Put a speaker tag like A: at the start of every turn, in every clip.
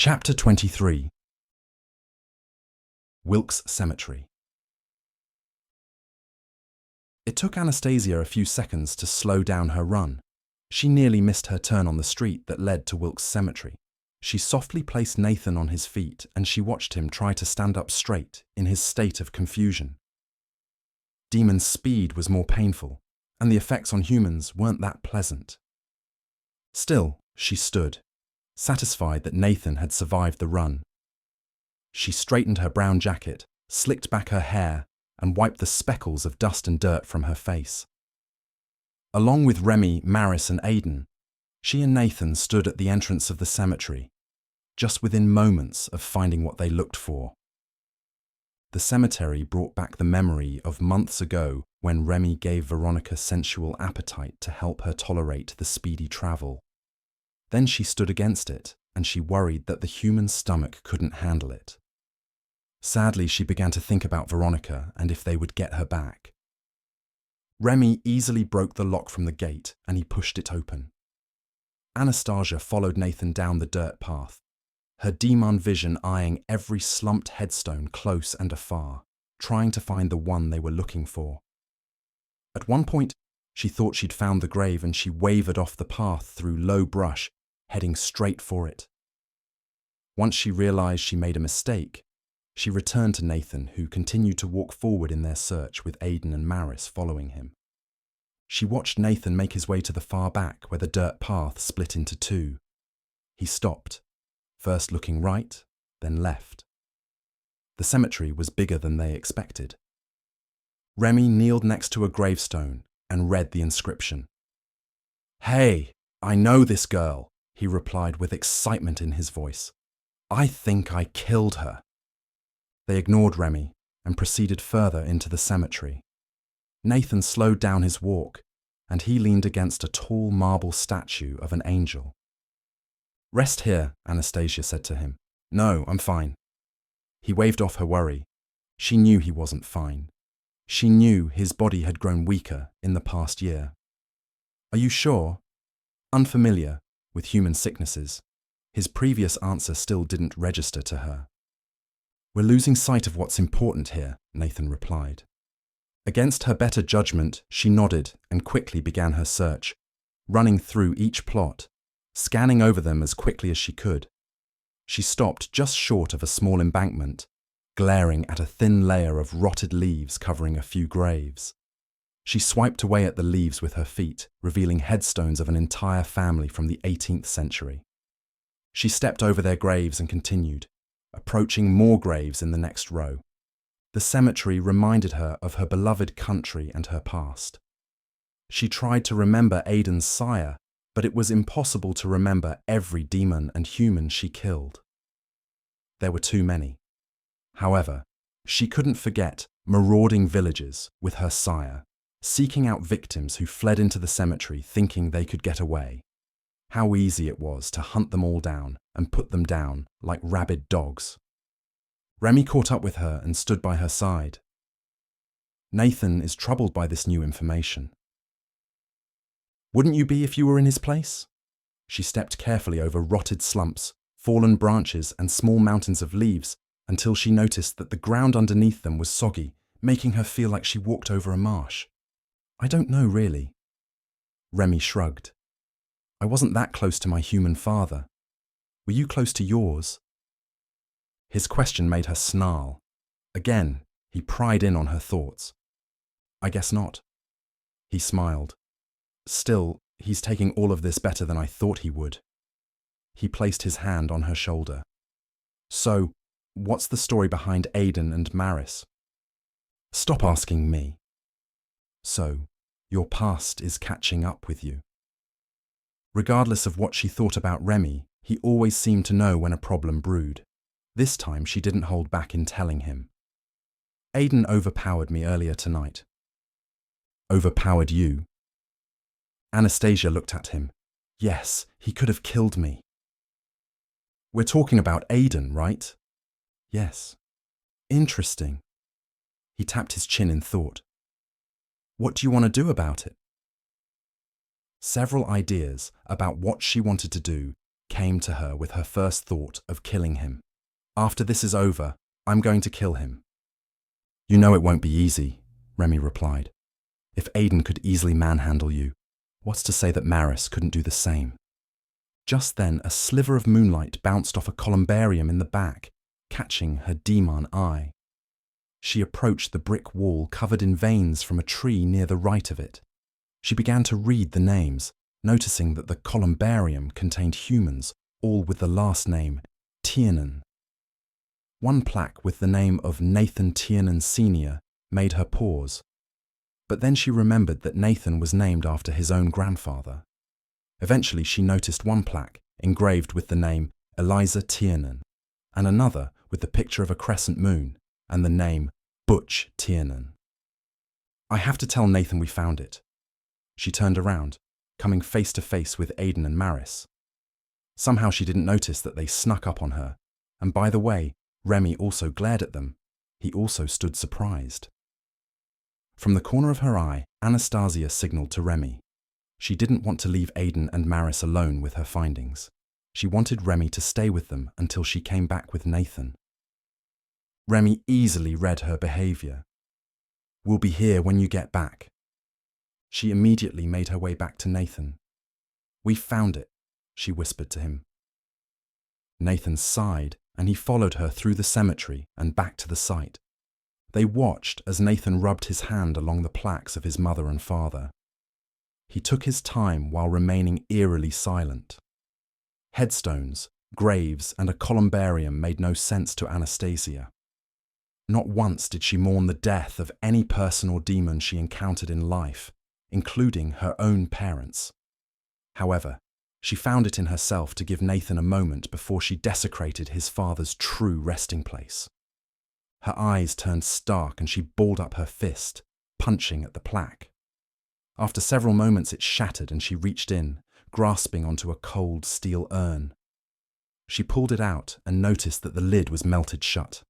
A: Chapter 23. Wilkes Cemetery. It took Anastasia a few seconds to slow down her run. She nearly missed her turn on the street that led to Wilkes Cemetery. She softly placed Nathan on his feet and she watched him try to stand up straight in his state of confusion. Deamon's speed was more painful, and the effects on humans weren't that pleasant. Still, she stood, satisfied that Nathan had survived the run. She straightened her brown jacket, slicked back her hair, and wiped the speckles of dust and dirt from her face. Along with Remy, Maris, and Aidan, she and Nathan stood at the entrance of the cemetery, just within moments of finding what they looked for. The cemetery brought back the memory of months ago when Remy gave Veronica sensual appetite to help her tolerate the speedy travel. Then she stood against it, and she worried that the human stomach couldn't handle it. Sadly, she began to think about Veronica and if they would get her back. Remy easily broke the lock from the gate, and he pushed it open. Anastasia followed Nathan down the dirt path, her Deamhan vision eyeing every slumped headstone close and afar, trying to find the one they were looking for. At one point, she thought she'd found the grave and she wavered off the path through low brush, heading straight for it. Once she realized she made a mistake, she returned to Nathan, who continued to walk forward in their search with Aidan and Maris following him. She watched Nathan make his way to the far back where the dirt path split into two. He stopped, first looking right, then left. The cemetery was bigger than they expected. Remy kneeled next to a gravestone and read the inscription. "Hey, I know this girl," he replied with excitement in his voice. "I think I killed her." They ignored Remy and proceeded further into the cemetery. Nathan slowed down his walk, and he leaned against a tall marble statue of an angel. "Rest here," Anastasia said to him. "No, I'm fine." He waved off her worry. She knew he wasn't fine. She knew his body had grown weaker in the past year. "Are you sure?" Unfamiliar with human sicknesses, his previous answer still didn't register to her. "We're losing sight of what's important here," Nathan replied. Against her better judgment, she nodded and quickly began her search, running through each plot, scanning over them as quickly as she could. She stopped just short of a small embankment, glaring at a thin layer of rotted leaves covering a few graves. She swiped away at the leaves with her feet, revealing headstones of an entire family from the 18th century. She stepped over their graves and continued, approaching more graves in the next row. The cemetery reminded her of her beloved country and her past. She tried to remember Aidan's sire, but it was impossible to remember every demon and human she killed. There were too many. However, she couldn't forget marauding villages with her sire, seeking out victims who fled into the cemetery thinking they could get away. How easy it was to hunt them all down and put them down like rabid dogs. Remy caught up with her and stood by her side. "Nathan is troubled by this new information." "Wouldn't you be if you were in his place?" She stepped carefully over rotted slumps, fallen branches, and small mountains of leaves until she noticed that the ground underneath them was soggy, making her feel like she walked over a marsh. "I don't know, really." Remy shrugged. "I wasn't that close to my human father. Were you close to yours?" His question made her snarl. Again, he pried in on her thoughts. "I guess not." He smiled. "Still, he's taking all of this better than I thought he would." He placed his hand on her shoulder. "So, what's the story behind Aidan and Maris?" "Stop asking me." "So, your past is catching up with you." Regardless of what she thought about Remy, he always seemed to know when a problem brewed. This time she didn't hold back in telling him. "Aidan overpowered me earlier tonight." "Overpowered you?" Anastasia looked at him. "Yes, he could have killed me." "We're talking about Aidan, right?" "Yes." "Interesting." He tapped his chin in thought. "What do you want to do about it?" Several ideas about what she wanted to do came to her with her first thought of killing him. After this is over, I'm going to kill him. You know it won't be easy, Remy replied. If Aidan could easily manhandle you, what's to say that Maris couldn't do the same? Just then, a sliver of moonlight bounced off a columbarium in the back, catching her Deamhan eye. She approached the brick wall covered in veins from a tree near the right of it. She began to read the names, noticing that the columbarium contained humans, all with the last name Tiernan. One plaque with the name of Nathan Tiernan Sr. made her pause. But then she remembered that Nathan was named after his own grandfather. Eventually she noticed one plaque engraved with the name Eliza Tiernan, and another with the picture of a crescent moon and the name Butch Tiernan. I have to tell Nathan we found it. She turned around, coming face to face with Aidan and Maris. Somehow she didn't notice that they snuck up on her, and by the way, Remy also glared at them. He also stood surprised. From the corner of her eye, Anastasia signaled to Remy. She didn't want to leave Aidan and Maris alone with her findings. She wanted Remy to stay with them until she came back with Nathan. Remy easily read her behaviour. We'll be here when you get back. She immediately made her way back to Nathan. We found it, she whispered to him. Nathan sighed, and he followed her through the cemetery and back to the site. They watched as Nathan rubbed his hand along the plaques of his mother and father. He took his time while remaining eerily silent. Headstones, graves, and a columbarium made no sense to Anastasia. Not once did she mourn the death of any person or demon she encountered in life, including her own parents. However, she found it in herself to give Nathan a moment before she desecrated his father's true resting place. Her eyes turned stark and she balled up her fist, punching at the plaque. After several moments it shattered and she reached in, grasping onto a cold steel urn. She pulled it out and noticed that the lid was melted shut.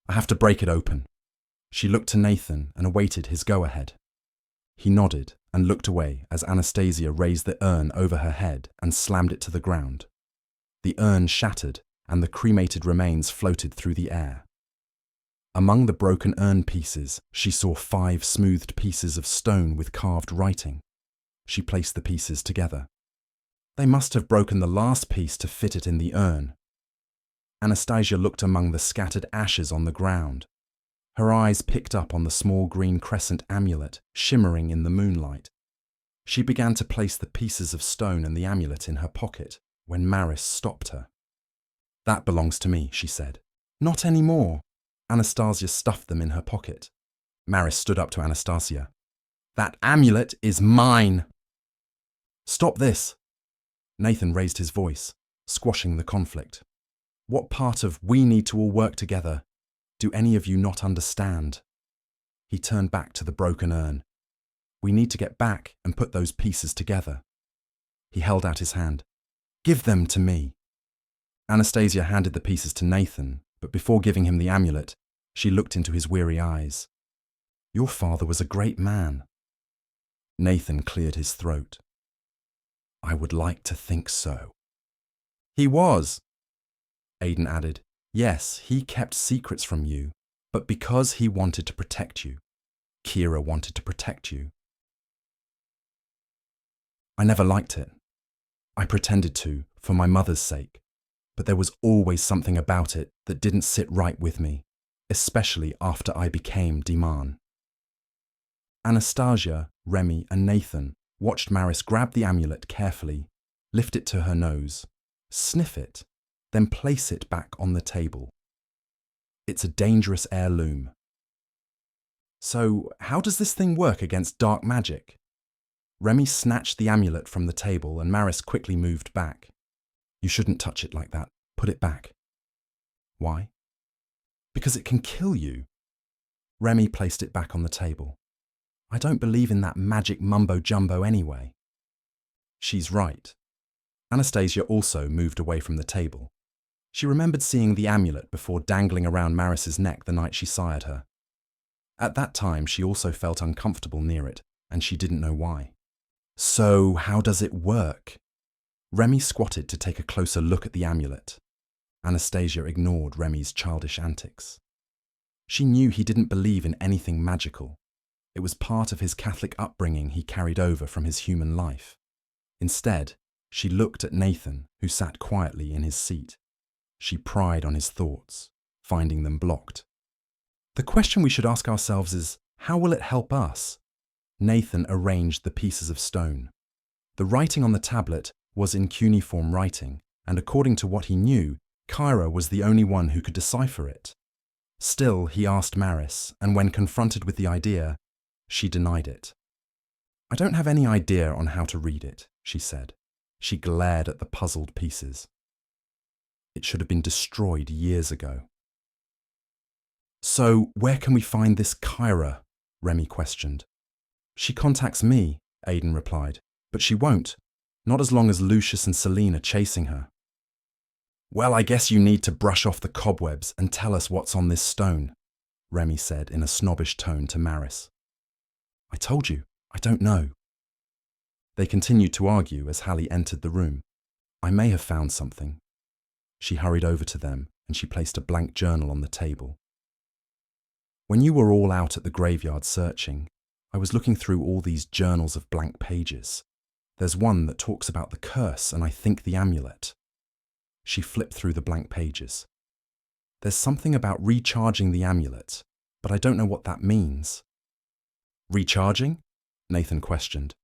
A: I have to break it open. She looked to Nathan and awaited his go-ahead. He nodded and looked away as Anastasia raised the urn over her head and slammed it to the ground. The urn shattered and the cremated remains floated through the air. Among the broken urn pieces, she saw 5 smoothed pieces of stone with carved writing. She placed the pieces together. They must have broken the last piece to fit it in the urn. Anastasia looked among the scattered ashes on the ground. Her eyes picked up on the small green crescent amulet shimmering in the moonlight. She began to place the pieces of stone and the amulet in her pocket when Maris stopped her. That belongs to me, she said. Not anymore. Anastasia stuffed them in her pocket. Maris stood up to Anastasia. That amulet is mine. Stop this. Nathan raised his voice, squashing the conflict. What part of we need to all work together do any of you not understand? He turned back to the broken urn. We need to get back and put those pieces together. He held out his hand. Give them to me. Anastasia handed the pieces to Nathan, but before giving him the amulet, she looked into his weary eyes. Your father was a great man. Nathan cleared his throat. I would like to think so. He was. Aidan added, yes, he kept secrets from you, but because he wanted to protect you. Kira wanted to protect you. I never liked it. I pretended to, for my mother's sake, but there was always something about it that didn't sit right with me, especially after I became Deamhan. Anastasia, Remy, and Nathan watched Maris grab the amulet carefully, lift it to her nose, sniff it, then place it back on the table. It's a dangerous heirloom. So, how does this thing work against dark magic? Remy snatched the amulet from the table and Maris quickly moved back. You shouldn't touch it like that. Put it back. Why? Because it can kill you. Remy placed it back on the table. I don't believe in that magic mumbo-jumbo anyway. She's right. Anastasia also moved away from the table. She remembered seeing the amulet before dangling around Maris's neck the night she sired her. At that time, she also felt uncomfortable near it, and she didn't know why. So, how does it work? Remy squatted to take a closer look at the amulet. Anastasia ignored Remy's childish antics. She knew he didn't believe in anything magical. It was part of his Catholic upbringing he carried over from his human life. Instead, she looked at Nathan, who sat quietly in his seat. She pried on his thoughts, finding them blocked. The question we should ask ourselves is, how will it help us? Nathan arranged the pieces of stone. The writing on the tablet was in cuneiform writing, and according to what he knew, Kyra was the only one who could decipher it. Still, he asked Maris, and when confronted with the idea, she denied it. "I don't have any idea on how to read it," she said. She glared at the puzzled pieces. "It should have been destroyed years ago." "So, where can we find this Kyra?" Remy questioned. "She contacts me," Aidan replied, "but she won't. Not as long as Lucius and Celine are chasing her." "Well, I guess you need to brush off the cobwebs and tell us what's on this stone," Remy said in a snobbish tone to Maris. "I told you, I don't know." They continued to argue as Hallie entered the room. "I may have found something." She hurried over to them and she placed a blank journal on the table. "When you were all out at the graveyard searching, I was looking through all these journals of blank pages. There's one that talks about the curse and I think the amulet." She flipped through the blank pages. "There's something about recharging the amulet, but I don't know what that means." "Recharging?" Nathan questioned.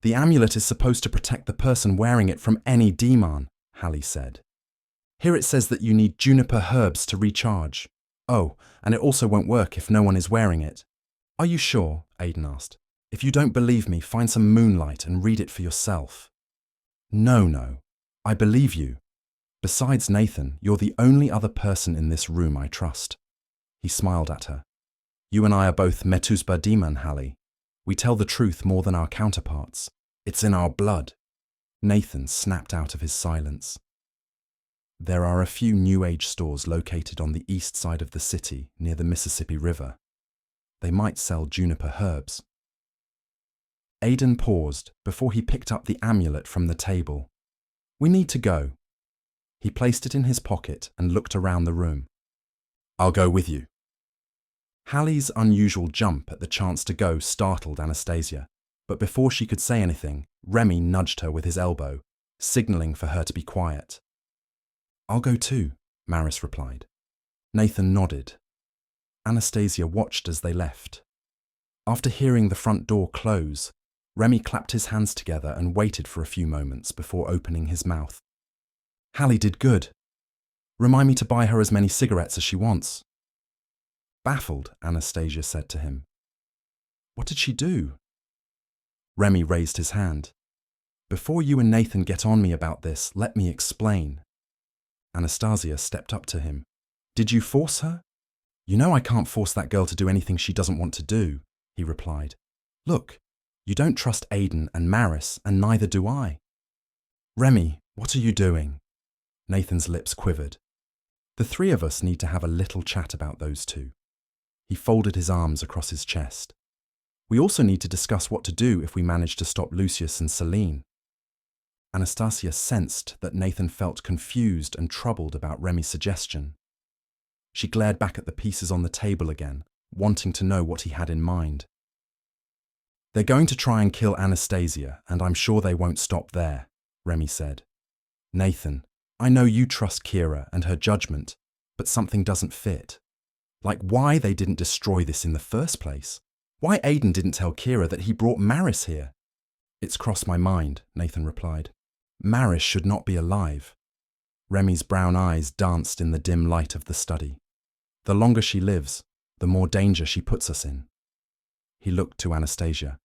A: "The amulet is supposed to protect the person wearing it from any demon," Hallie said. "Here it says that you need juniper herbs to recharge. Oh, and it also won't work if no one is wearing it." "Are you sure?" Aidan asked. "If you don't believe me, find some moonlight and read it for yourself." No, I believe you. Besides Nathan, you're the only other person in this room I trust." He smiled at her. "You and I are both Metusba Deamhan, Hallie. We tell the truth more than our counterparts. It's in our blood." Nathan snapped out of his silence. "There are a few New Age stores located on the east side of the city near the Mississippi River. They might sell juniper herbs." Aidan paused before he picked up the amulet from the table. "We need to go." He placed it in his pocket and looked around the room. "I'll go with you." Hallie's unusual jump at the chance to go startled Anastasia, but before she could say anything, Remy nudged her with his elbow, signalling for her to be quiet. "I'll go too," Maris replied. Nathan nodded. Anastasia watched as they left. After hearing the front door close, Remy clapped his hands together and waited for a few moments before opening his mouth. "Hallie did good. Remind me to buy her as many cigarettes as she wants." Baffled, Anastasia said to him, "What did she do?" Remy raised his hand. "Before you and Nathan get on me about this, let me explain." Anastasia stepped up to him. "Did you force her?" "You know I can't force that girl to do anything she doesn't want to do," he replied. "Look, you don't trust Aidan and Maris, and neither do I." "Remy, what are you doing?" Nathan's lips quivered. "The three of us need to have a little chat about those two." He folded his arms across his chest. "We also need to discuss what to do if we manage to stop Lucius and Celine." Anastasia sensed that Nathan felt confused and troubled about Remy's suggestion. She glared back at the pieces on the table again, wanting to know what he had in mind. "They're going to try and kill Anastasia, and I'm sure they won't stop there," Remy said. "Nathan, I know you trust Kyra and her judgment, but something doesn't fit. Like why they didn't destroy this in the first place. Why Aidan didn't tell Kyra that he brought Maris here." "It's crossed my mind," Nathan replied. "Maris should not be alive." Remy's brown eyes danced in the dim light of the study. "The longer she lives, the more danger she puts us in." He looked to Anastasia.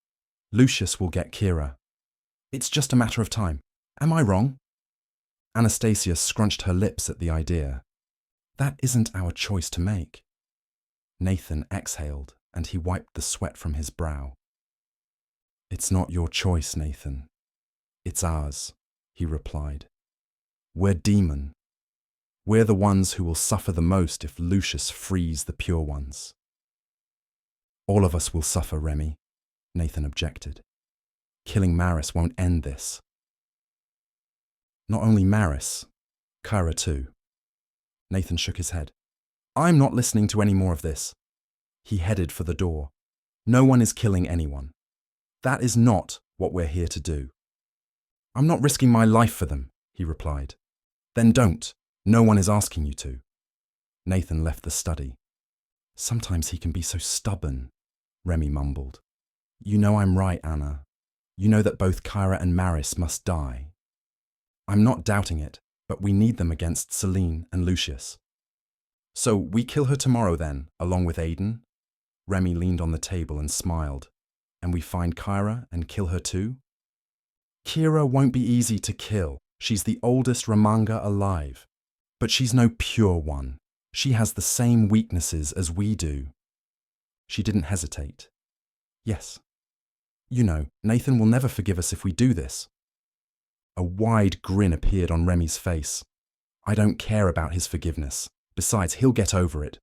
A: "Lucius will get Kyra. It's just a matter of time. Am I wrong?" Anastasia scrunched her lips at the idea. "That isn't our choice to make." Nathan exhaled, and he wiped the sweat from his brow. "It's not your choice, Nathan. It's ours," he replied. "We're demon. We're the ones who will suffer the most if Lucius frees the pure ones." "All of us will suffer, Remy," Nathan objected. "Killing Maris won't end this." Not only Maris, Kyra too. Nathan shook his head. I'm not listening to any more of this. He headed for the door. No one is killing anyone. That is not what we're here to do. I'm not risking my life for them, he replied. Then don't. No one is asking you to. Nathan left the study. Sometimes he can be so stubborn, Remy mumbled. You know I'm right, Anna. You know that both Kyra and Maris must die. I'm not doubting it, but we need them against Celine and Lucius. So we kill her tomorrow then, along with Aiden? Remy leaned on the table and smiled. And we find Kyra and kill her too? Kira won't be easy to kill. She's the oldest Ramanga alive. But she's no pure one. She has the same weaknesses as we do. She didn't hesitate. Yes. You know, Nathan will never forgive us if we do this. A wide grin appeared on Remy's face. I don't care about his forgiveness. Besides, he'll get over it.